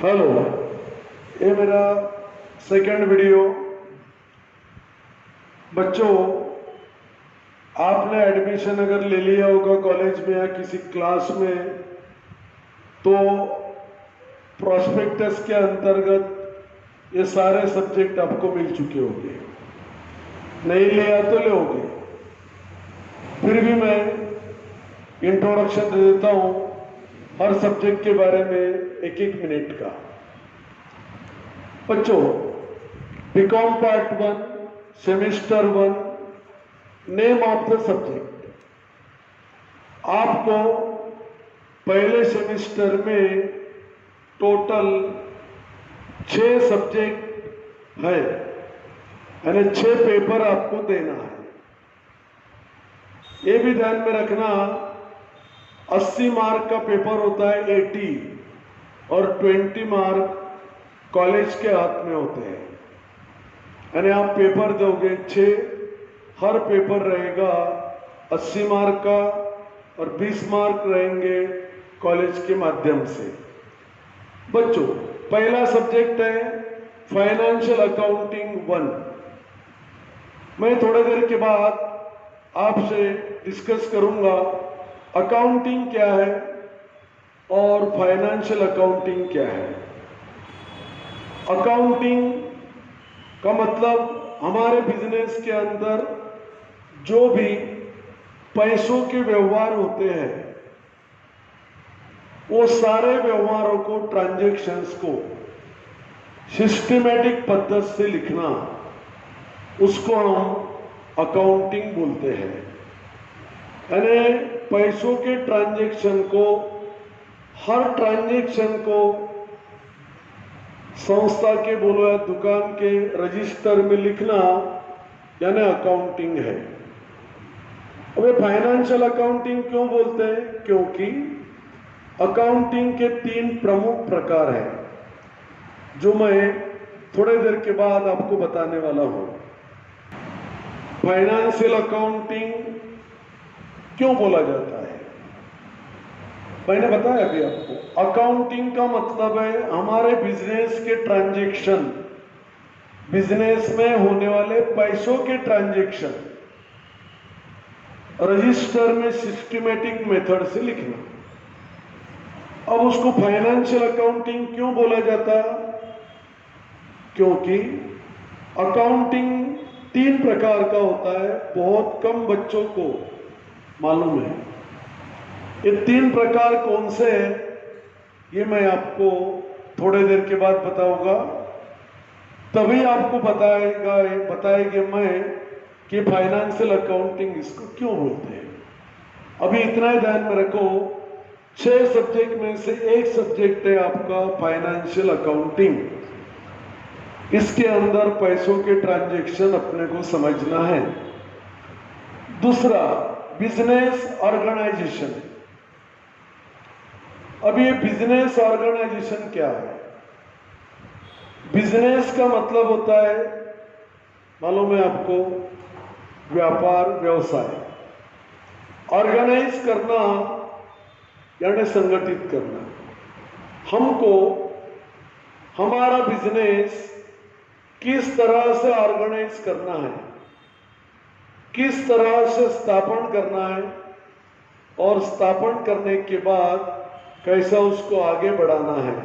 Hello, ये मेरा second video. बच्चों, आपने एडमिशन अगर ले लिया होगा कॉलेज में या किसी क्लास में, तो प्रोस्पेक्टस के अंतर्गत ये सारे सब्जेक्ट आपको मिल चुके होंगे। नहीं लिया तो लोगे। फिर भी मैं इंट्रोडक्शन दे देता हूँ हर सब्जेक्ट के बारे में एक एक मिनट का। बच्चों, BCom part 1 semester 1, name of the subject. आपको पहले सेमेस्टर में टोटल 6 सब्जेक्ट है, यानी 6 पेपर आपको देना है। ये भी ध्यान में रखना, 80 मार्क का पेपर होता है 80 और 20 मार्क कॉलेज के हाथ में होते हैं। यानी आप पेपर दोगे 6, हर पेपर रहेगा 80 मार्क का और 20 मार्क रहेंगे कॉलेज के माध्यम से। बच्चों, पहला सब्जेक्ट है फाइनेंशियल अकाउंटिंग 1। मैं थोड़ी देर के बाद आपसे डिस्कस करूंगा अकाउंटिंग क्या है और फाइनेंशियल अकाउंटिंग क्या है। अकाउंटिंग का मतलब हमारे बिजनेस के अंदर जो भी पैसों के व्यवहार होते हैं, वो सारे व्यवहारों को, ट्रांजैक्शंस को सिस्टमैटिक पद्धति से लिखना, उसको हम अकाउंटिंग बोलते हैं। यानी पैसों के ट्रांजैक्शन को, हर ट्रांजैक्शन को संस्था के बोलो या दुकान के रजिस्टर में लिखना, यानी अकाउंटिंग है। अब फाइनेंशियल अकाउंटिंग क्यों बोलते हैं? क्योंकि अकाउंटिंग के 3 प्रमुख प्रकार हैं, जो मैं थोड़ी देर के बाद आपको बताने वाला हूं। फाइनेंशियल अकाउंटिंग क्यों बोला जाता है, मैंने बताया अभी आपको। अकाउंटिंग का मतलब है हमारे बिजनेस के ट्रांजैक्शन, बिजनेस में होने वाले पैसों के ट्रांजैक्शन रजिस्टर में सिस्टमैटिक मेथड से लिखना। अब उसको फाइनेंशियल अकाउंटिंग क्यों बोला जाता? क्योंकि अकाउंटिंग 3 प्रकार का होता है, बहुत कम बच्चों को मालूम है। ये 3 प्रकार कौन से हैं, ये मैं आपको थोड़ी देर के बाद बताऊंगा। तभी आपको बताएंगे मैं कि फाइनेंशियल अकाउंटिंग इसको क्यों बोलते हैं। अभी इतना ही ध्यान में रखो, 6 सब्जेक्ट में से एक सब्जेक्ट है आपका फाइनेंशियल अकाउंटिंग। इसके अंदर पैसों के ट्रांजैक्शन अपने को समझना है। दूसरा, बिजनेस ऑर्गेनाइजेशन। अब ये बिजनेस ऑर्गेनाइजेशन क्या है? बिजनेस का मतलब होता है, मालूम है आपको, व्यापार, व्यवसाय। ऑर्गेनाइज करना यानी संगठित करना। हमको हमारा बिजनेस किस तरह से ऑर्गेनाइज करना है, किस तरह से स्थापन करना है, और स्थापन करने के बाद कैसा उसको आगे बढ़ाना है,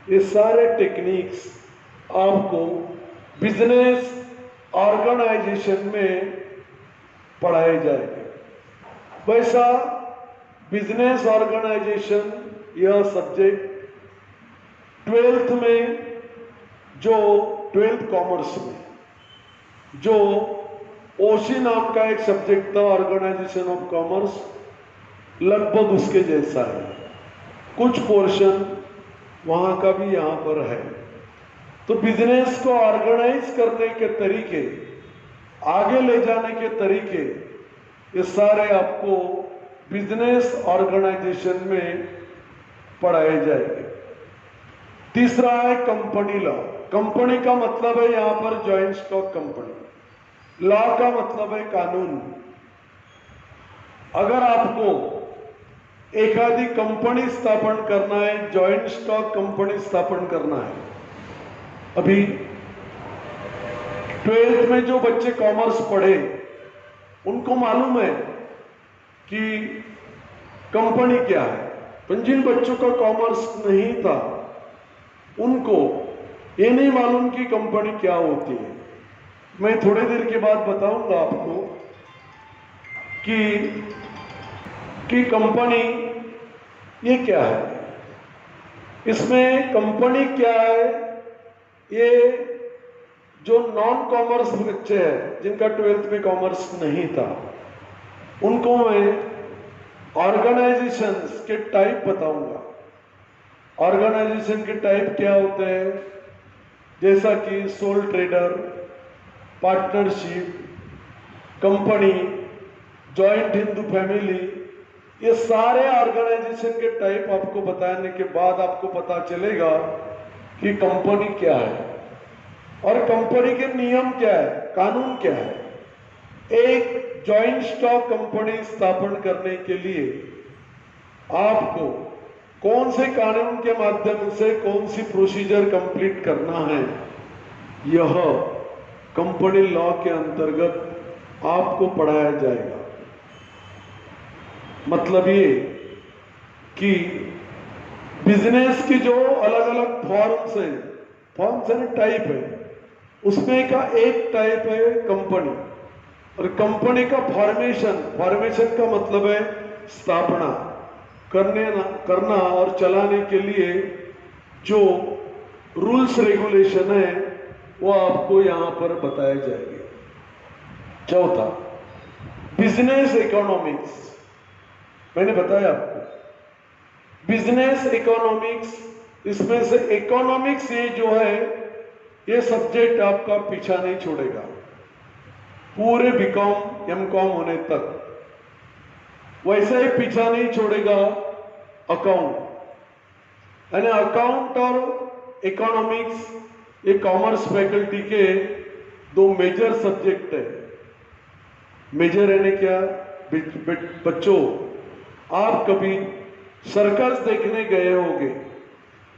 ये सारे टेक्निक्स आपको बिजनेस ऑर्गेनाइजेशन में पढ़ाए जाएंगे। वैसा बिजनेस ऑर्गेनाइजेशन यह सब्जेक्ट 12th में, जो 12th कॉमर्स में जो ओसी नाम का एक सब्जेक्ट था, ऑर्गेनाइजेशन ऑफ कॉमर्स, लगभग उसके जैसा है। कुछ पोर्शन वहां का भी यहां पर है। तो बिजनेस को ऑर्गेनाइज करने के तरीके, आगे ले जाने के तरीके, ये सारे आपको बिजनेस ऑर्गेनाइजेशन में पढ़ाए जाएंगे। तीसरा है कंपनी लॉ। कंपनी का मतलब है यहां पर जॉइंट स्टॉक कंपनी। लॉ का मतलब है कानून। अगर आपको एखादी कंपनी स्थापन करना है, जॉइंट स्टॉक कंपनी स्थापन करना है। अभी 12th में जो बच्चे कॉमर्स पढ़े उनको मालूम है कि कंपनी क्या है, पर जिन बच्चों का कॉमर्स नहीं था उनको ये नहीं मालूम कि कंपनी क्या होती है। मैं थोड़ी देर के बाद बताऊंगा आपको कि कंपनी ये क्या है, इसमें कंपनी क्या है। ये जो नॉन कॉमर्स बच्चे हैं जिनका 12th में कॉमर्स नहीं था उनको मैं ऑर्गेनाइजेशंस के टाइप बताऊंगा। ऑर्गेनाइजेशन के टाइप क्या होते हैं, जैसा कि soul trader, partnership, company, joint Hindu family, ये सारे ऑर्गेनाइजेशन के टाइप आपको बताने के बाद आपको पता चलेगा कि कंपनी क्या है और कंपनी के नियम क्या है, कानून क्या है। एक जॉइंट स्टॉक कंपनी स्थापन करने के लिए आपको कौन से कानून के माध्यम से कौन सी प्रोसीजर कंप्लीट करना है, यह कंपनी लॉ के अंतर्गत आपको पढ़ाया जाएगा। मतलब ये कि बिजनेस की जो अलग अलग फॉर्म्स है, टाइप है, उसमें का एक टाइप है कंपनी। और कंपनी का फॉर्मेशन का मतलब है स्थापना करना और चलाने के लिए जो रूल्स रेगुलेशन है वो आपको यहां पर बताए जाएंगे। चौथा, बिजनेस इकोनॉमिक्स। मैंने बताया आपको बिजनेस इकोनॉमिक्स, इसमें से इकोनॉमिक्स ये जो है ये सब्जेक्ट आपका पीछा नहीं छोड़ेगा पूरे बीकॉम एमकॉम होने तक। वैसे ही पीछा नहीं छोड़ेगा अकाउंट। यानी अकाउंट और इकोनॉमिक्स ये कॉमर्स फैकल्टी के दो मेजर सब्जेक्ट है। मेजर यानी क्या, बच्चों आप कभी सर्कस देखने गए होंगे।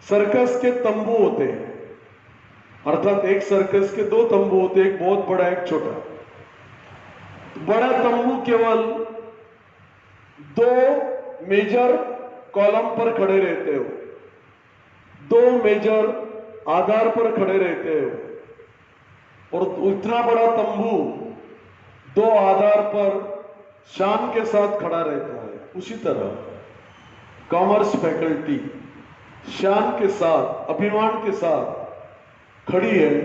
सर्कस के तंबू होते हैं, अर्थात एक सर्कस के दो तंबू होते हैं, एक बहुत बड़ा एक छोटा। बड़ा तंबू केवल दो मेजर कॉलम पर खड़े रहते हो, दो मेजर आधार पर खड़े रहते हो, और इतना बड़ा तंबू दो आधार पर शान के साथ खड़ा रहता है। उसी तरह कॉमर्स फैकल्टी शान के साथ, अभिमान के साथ खड़ी है।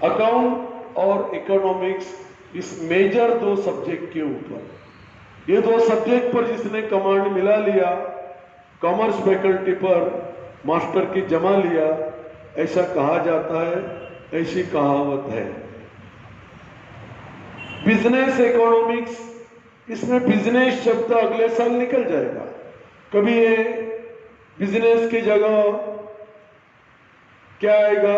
अकाउंट और इकोनॉमिक्स इस मेजर दो सब्जेक्ट के ऊपर, ये दो सब्जेक्ट पर जिसने कमांड मिला लिया, कॉमर्स फैकल्टी पर मास्टर की जमा लिया, ऐसा कहा जाता है, ऐसी कहावत है। बिजनेस इकोनॉमिक्स, इसमें बिजनेस शब्द अगले साल निकल जाएगा। कभी ये बिजनेस की जगह क्या आएगा,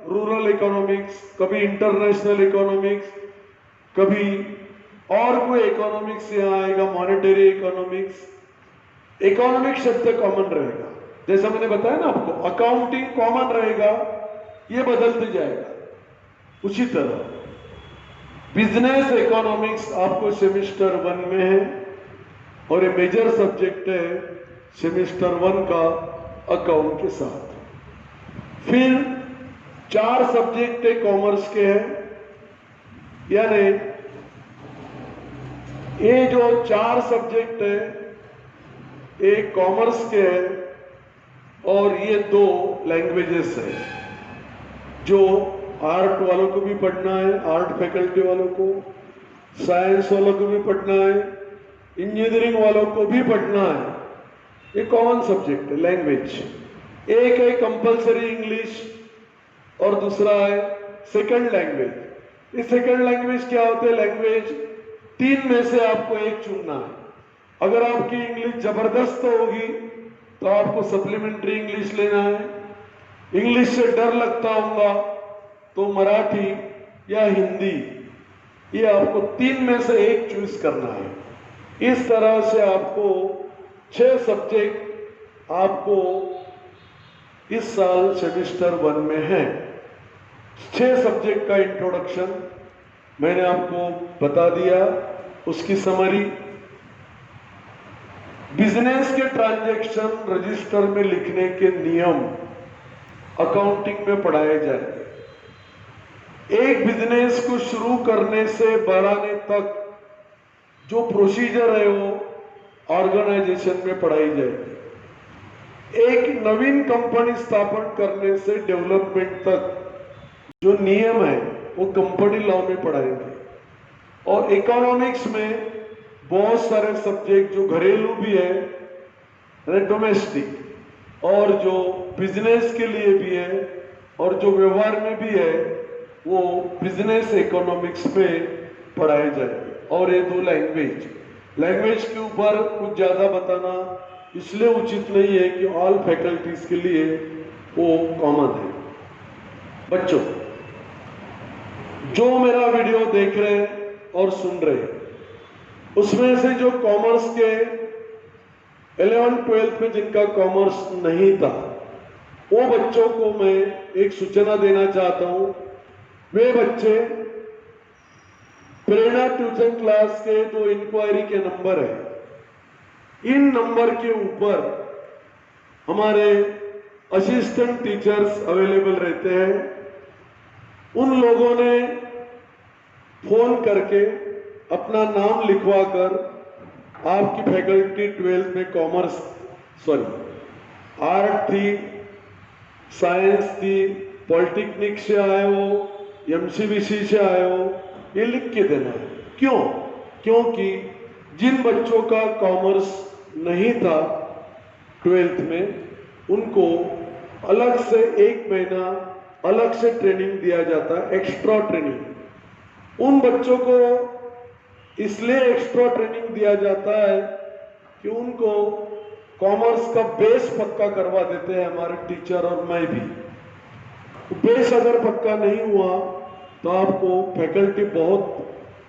रूरल इकोनॉमिक्स, कभी इंटरनेशनल इकोनॉमिक्स, कभी और कोई इकोनॉमिक्स यहाँ आएगा, मॉनेटरी इकोनॉमिक्स। इकोनॉमिक्स शब्द कॉमन रहेगा, जैसा मैंने बताया ना आपको, अकाउंटिंग कॉमन रहेगा, ये बदलते जाएगा। उसी तरह बिजनेस इकोनॉमिक्स आपको सेमेस्टर 1 में है और ये मेजर सब्जेक्ट है सेमेस्टर 1 का अकाउंट के साथ। फिर 4 सब्जेक्ट है कॉमर्स के हैं, यानी ये जो 4 सब्जेक्ट है एक कॉमर्स के हैं और ये 2 लैंग्वेजेस है जो आर्ट वालों को भी पढ़ना है, आर्ट फैकल्टी वालों को, साइंस वालों को भी पढ़ना है, इंजीनियरिंग वालों को भी पढ़ना है। ये कॉमन सब्जेक्ट है, लैंग्वेज। एक है कंपलसरी इंग्लिश और दूसरा है सेकंड लैंग्वेज। ये सेकंड लैंग्वेज क्या होते हैं, लैंग्वेज 3 में से आपको एक चुनना है। अगर आपकी इंग्लिश जबरदस्त होगी तो आपको सप्लीमेंट्री इंग्लिश लेना है। इंग्लिश से डर लगता होगा तो मराठी या हिंदी, ये आपको 3 में से एक चूज करना है। इस तरह से आपको 6 सब्जेक्ट आपको इस साल सेमेस्टर 1 में है। 6 सब्जेक्ट का इंट्रोडक्शन मैंने आपको बता दिया, उसकी समरी। बिजनेस के ट्रांजैक्शन रजिस्टर में लिखने के नियम अकाउंटिंग में पढ़ाए जाएंगे। एक बिजनेस को शुरू करने से बढ़ाने तक जो प्रोसीजर है वो ऑर्गेनाइजेशन में पढ़ाई जाएगी। एक नवीन कंपनी स्थापन करने से डेवलपमेंट तक जो नियम है वो कंपनी लॉ में पढ़ाएंगे। और इकोनॉमिक्स में बहुत सारे सब्जेक्ट जो घरेलू भी है, डोमेस्टिक, और जो बिजनेस के लिए भी है और जो व्यवहार में भी है, वो बिजनेस इकोनॉमिक्स में पढ़ाए जाएंगे। और ये 2 लैंग्वेज के ऊपर कुछ ज़्यादा बताना इसलिए उचित नहीं है कि ऑल फैकल्टीज के लिए वो कॉमन है। बच्चों, जो मेरा वीडियो देख रहे हैं और सुन रहे हैं, उसमें से जो कॉमर्स के 11th-12th में जिनका कॉमर्स नहीं था, वो बच्चों को मैं एक सूचना देना चाहता हूं। वे बच्चे प्रेरणा ट्यूशन क्लास के जो इंक्वायरी के नंबर है, इन नंबर के ऊपर हमारे असिस्टेंट टीचर्स अवेलेबल रहते हैं। उन लोगों ने फोन करके अपना नाम लिखवा कर आपकी फैकल्टी 12th में कॉमर्स आर्ट थी, साइंस थी, पॉलिटेक्निक से आए हो, एमसीबीसी से आए हो, ये लिख के देना है। क्यों? क्योंकि जिन बच्चों का कॉमर्स नहीं था 12th में, उनको अलग से 1 महीना अलग से ट्रेनिंग दिया जाता है, एक्स्ट्रा ट्रेनिंग। उन बच्चों को इसलिए एक्स्ट्रा ट्रेनिंग दिया जाता है कि उनको कॉमर्स का बेस पक्का करवा देते हैं हमारे टीचर और मैं भी। बेस अगर पक्का नहीं हुआ तो आपको फैकल्टी बहुत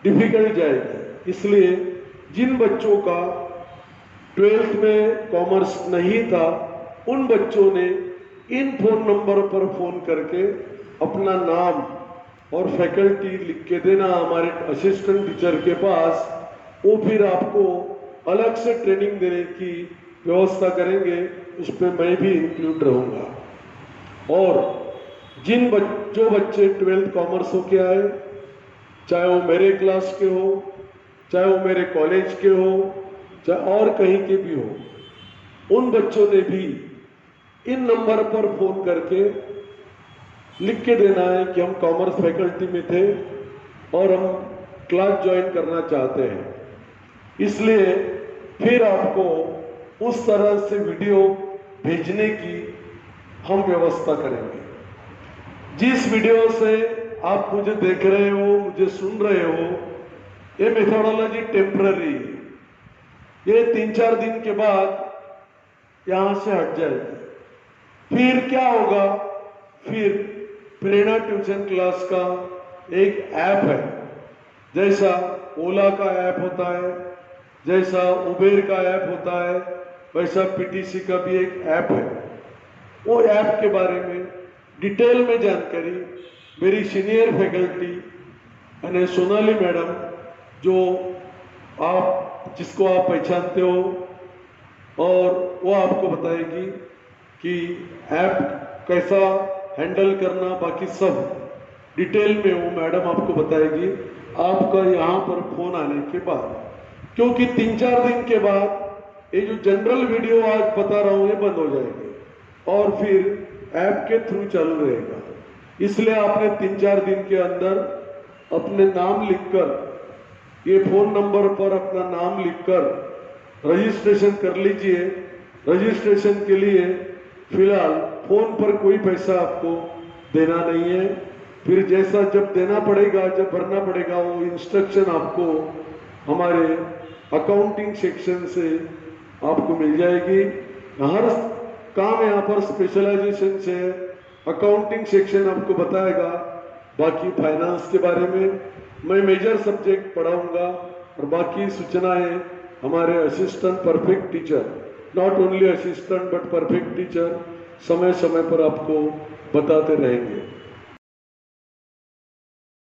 डिफिकल्ट जाएगी। इसलिए जिन बच्चों का 12th में कॉमर्स नहीं था, उन बच्चों ने इन फोन नंबर पर फोन करके अपना नाम और फैकल्टी लिख के देना हमारे असिस्टेंट टीचर के पास। वो फिर आपको अलग से ट्रेनिंग देने की व्यवस्था करेंगे, उसमें मैं भी इंक्लूड रहूँगा। और जो बच्चे 12th कॉमर्स हो के आए, चाहे वो मेरे क्लास के हो, चाहे वो मेरे कॉलेज के हो, चाहे और कहीं के भी हो, उन बच्चों ने भी इन नंबर पर फोन करके लिख के देना है कि हम कॉमर्स फैकल्टी में थे और हम क्लास ज्वाइन करना चाहते हैं। इसलिए फिर आपको उस तरह से वीडियो भेजने की हम व्यवस्था करेंगे। जिस वीडियो से आप मुझे देख रहे हो, मुझे सुन रहे हो, ये मेथोडोलॉजी टेम्पररी है। ये 3-4 दिन के बाद यहां से हट जाएगी। फिर क्या होगा? फिर प्रेरणा ट्यूशन क्लास का एक ऐप है, जैसा ओला का ऐप होता है, जैसा उबेर का ऐप होता है, वैसा पीटीसी का भी एक ऐप है। वो ऐप के बारे में डिटेल में जानकारी मेरी सीनियर फैकल्टी यानी सोनाली मैडम, जिसको आप पहचानते हो, और वो आपको बताएगी कि ऐप कैसा हैंडल करना, बाकी सब डिटेल में वो मैडम आपको बताएगी आपका यहाँ पर फोन आने के बाद। क्योंकि 3-4 दिन के बाद ये जो जनरल वीडियो आज बता रहा हूँ ये बंद हो जाएगी और फिर ऐप के थ्रू चालू रहेगा। इसलिए आपने 3-4 दिन के अंदर अपने नाम लिखकर, ये फोन नंबर पर अपना नाम लिखकर रजिस्ट्रेशन कर लीजिए। रजिस्ट्रेशन के लिए फिलहाल फोन पर कोई पैसा आपको देना नहीं है। फिर जैसा जब देना पड़ेगा, जब भरना पड़ेगा, वो इंस्ट्रक्शन आपको हमारे अकाउंटिंग सेक्शन से आपको मिल जाएगी। हर काम यहाँ पर स्पेशलाइजेशन से अकाउंटिंग सेक्शन आपको बताएगा। बाकी फाइनेंस के बारे में मैं मेजर सब्जेक्ट पढ़ाऊंगा और बाकी सूचनाएं हमारे assistant perfect teacher not only assistant but perfect teacher समय समय पर आपको बताते रहेंगे।